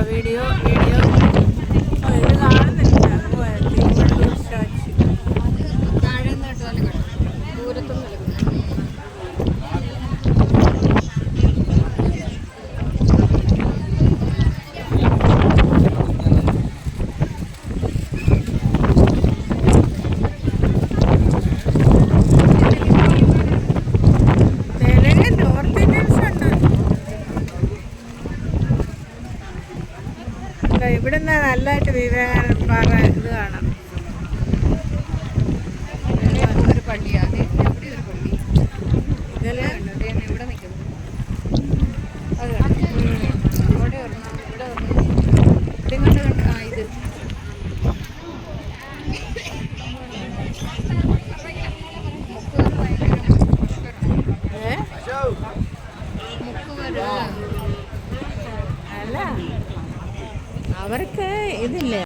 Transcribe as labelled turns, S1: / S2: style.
S1: Video video ഇത് കാണുന്നില്ല. Thiruvallur statue
S2: താഴെ നിന്ന് ദൂരത്തുനിന്ന്
S1: ഇവിടുന്ന് നല്ലതായിട്ട് വിവേകാനന്ദ പാറ ഇത് കാണാം.
S2: ഒരു പള്ളിയാണ് എവിടെ ഒരു പള്ളി
S1: ഇതിൽ
S2: ഇവിടെ നിൽക്കുന്നു. അത് അവിടെ ഒരെണ്ണം ഇവിടെ ഒരെണ്ണം ഇങ്ങോട്ട് ആ ഇത്
S1: അല്ല അവർക്ക് ഇതില്ലേ